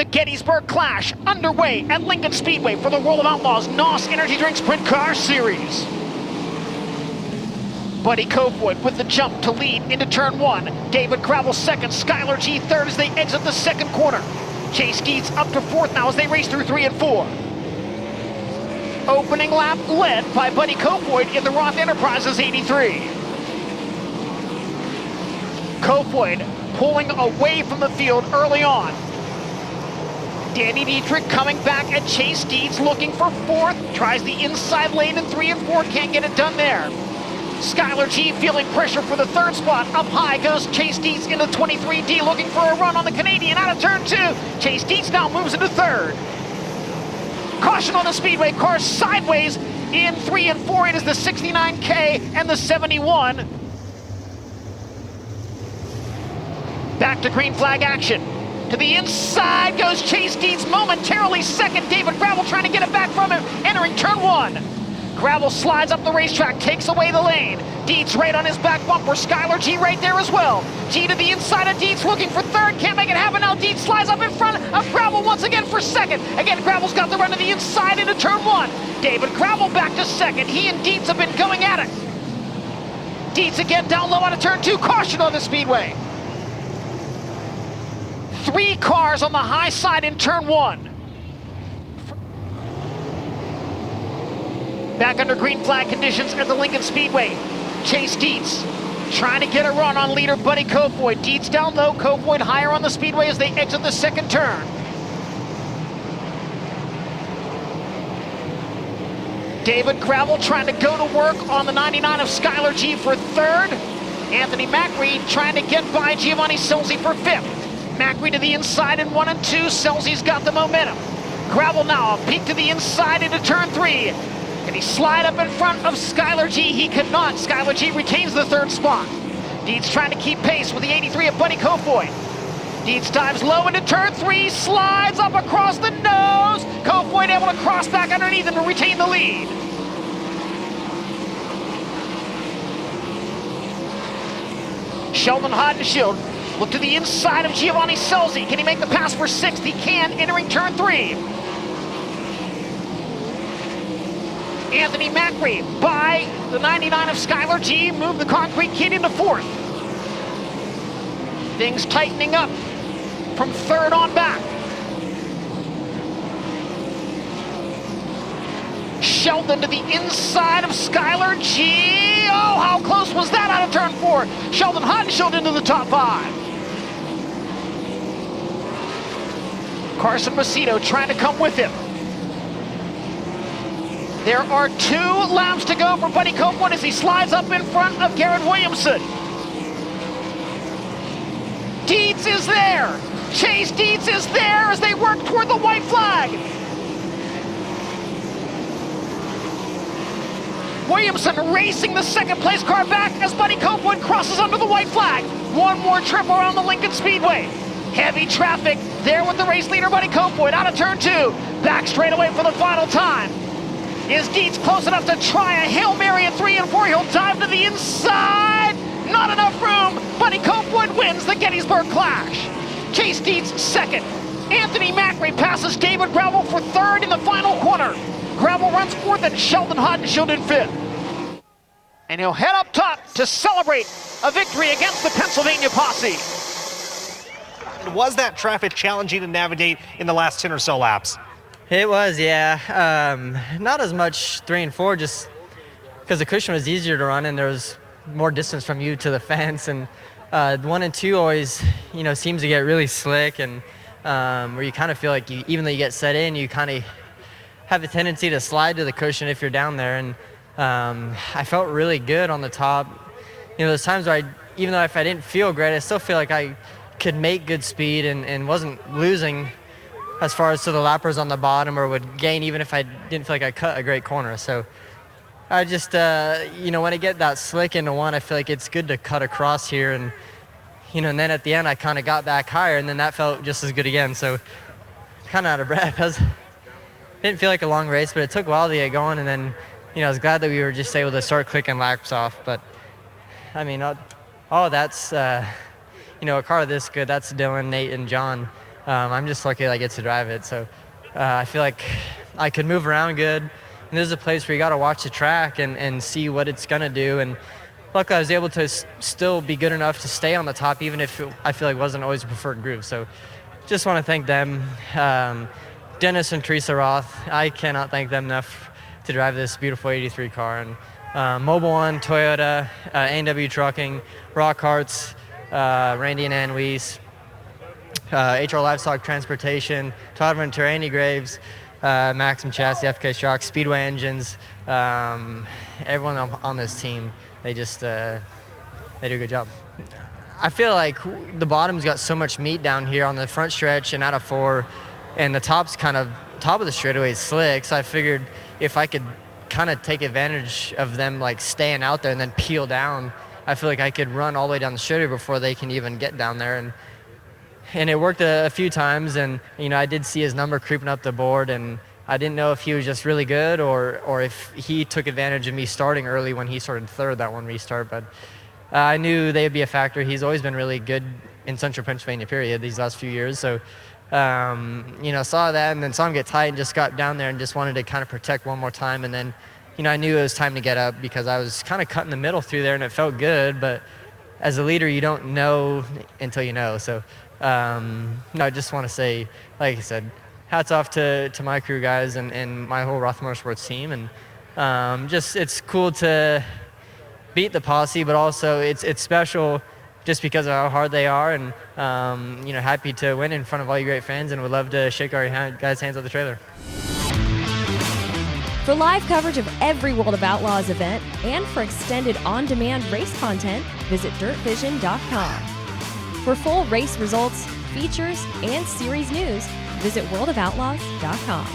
The Gettysburg Clash underway at Lincoln Speedway for the World of Outlaws NOS Energy Drink Sprint Car Series. Buddy Kofoid with the jump to lead into turn one. David Gravel second, Skylar G third as they exit the second corner. Chase Dietz up to fourth now as they race through 3 and 4. Opening lap led by Buddy Kofoid in the Roth Enterprises 83. Kofoid pulling away from the field early on. Danny Dietrich coming back at Chase Dietz looking for fourth. Tries the inside lane in 3 and 4, can't get it done there. Skylar G feeling pressure for the third spot. Up high goes Chase Dietz into 23D looking for a run on the Canadian out of turn 2. Chase Dietz now moves into third. Caution on the speedway, cars sideways in 3 and 4. It is the 69K and the 71. Back to green flag action. To the inside goes Chase Dietz, momentarily second. David Gravel trying to get it back from him, entering turn 1. Gravel slides up the racetrack, takes away the lane. Dietz right on his back bumper. Skylar G right there as well. G to the inside of Dietz, looking for third. Can't make it happen now. Dietz slides up in front of Gravel once again for second. Again, Gravel's got the run to the inside into turn 1. David Gravel back to second. He and Dietz have been going at it. Dietz again down low out of turn 2. Caution on the speedway. 3 cars on the high side in turn 1. Back under green flag conditions at the Lincoln Speedway. Chase Dietz trying to get a run on leader Buddy Kofoid. Dietz down low, Kofoid higher on the speedway as they exit the second turn. David Gravel trying to go to work on the 99 of Skylar G for third. Anthony Macri trying to get by Giovanni Scelzi for fifth. Macri to the inside in 1 and 2. Scelzi's got the momentum. Gravel now, a peek to the inside into turn 3. Can he slide up in front of Skylar G? He could not. Skylar G retains the third spot. Dietz trying to keep pace with the 83 of Buddy Kofoid. Dietz dives low into turn 3, slides up across the nose. Kofoid able to cross back underneath him to retain the lead. Sheldon Hodenshield look to the inside of Giovanni Scelzi. Can he make the pass for sixth? He can, entering turn 3. Anthony Macri by the 99 of Skylar G, move the concrete kid into fourth. Things tightening up from third on back. Sheldon to the inside of Skylar G. Oh, how close was that out of turn 4? Sheldon Hodenshield into the top 5. Carson Macedo trying to come with him. There are 2 laps to go for Buddy Kofoid as he slides up in front of Garrett Williamson. Dietz is there. Chase Dietz is there as they work toward the white flag. Williamson racing the second place car back as Buddy Kofoid crosses under the white flag. One more trip around the Lincoln Speedway. Heavy traffic there with the race leader Buddy Kofoid out of turn 2. Back straight away for the final time. Is Dietz close enough to try a Hail Mary at 3 and 4? He'll dive to the inside. Not enough room. Buddy Kofoid wins the Gettysburg Clash. Chase Dietz second. Anthony Macri passes David Gravel for third in the final corner. Gravel runs fourth and Sheldon Hodenshield in fifth. And he'll head up top to celebrate a victory against the Pennsylvania posse. Was that traffic challenging to navigate in the last 10 or so laps? It was, yeah. Not as much 3 and 4, just because the cushion was easier to run and there was more distance from you to the fence. And 1 and 2 always, seems to get really slick and where you kind of feel like even though you get set in, you kind of have a tendency to slide to the cushion if you're down there. And I felt really good on the top. There's times where even though if I didn't feel great, I still feel like I could make good speed and wasn't losing as far as to the lappers on the bottom or would gain even if I didn't feel like I cut a great corner. So I just, when I get that slick into 1, I feel like it's good to cut across here. And, and then at the end, I kind of got back higher and then that felt just as good again. So kind of out of breath. Didn't feel like a long race, but it took a while to get going. And then, I was glad that we were just able to start clicking laps off. But, that's, a car this good, that's Dylan, Nate, and John. I'm just lucky that I get to drive it. So I feel like I could move around good. And this is a place where you got to watch the track and see what it's going to do. And luckily, I was able to still be good enough to stay on the top, even if I feel like it wasn't always a preferred groove. So just want to thank them. Dennis and Teresa Roth, I cannot thank them enough to drive this beautiful 83 car. And Mobile One, Toyota, A&W Trucking, Rock Hearts, Randy and Ann Weiss, HR Livestock Transportation, Todd Ventura, Andy Graves, Maxim Chassis, FK Shocks, Speedway Engines, everyone on this team, they just they do a good job. I feel like the bottom's got so much meat down here on the front stretch and out of 4, and the top of the straightaway is slick, so I figured if I could kind of take advantage of them like staying out there and then peel down, I feel like I could run all the way down the straightaway before they can even get down there. And it worked a few times, and I did see his number creeping up the board, and I didn't know if he was just really good or if he took advantage of me starting early when he started third that one restart. But I knew they'd be a factor. He's always been really good in Central Pennsylvania, period, these last few years. So, saw that and then saw him get tight and just got down there and just wanted to kind of protect one more time. And then, I knew it was time to get up because I was kind of cut in the middle through there and it felt good. But as a leader, you don't know until you know. So, I just want to say, like I said, hats off to my crew guys and my whole Roth Motorsports team. And it's cool to beat the posse, but also it's special just because of how hard they are. And, happy to win in front of all you great fans and would love to shake our guys' hands on the trailer. For live coverage of every World of Outlaws event and for extended on-demand race content, visit dirtvision.com. For full race results, features, and series news, visit worldofoutlaws.com.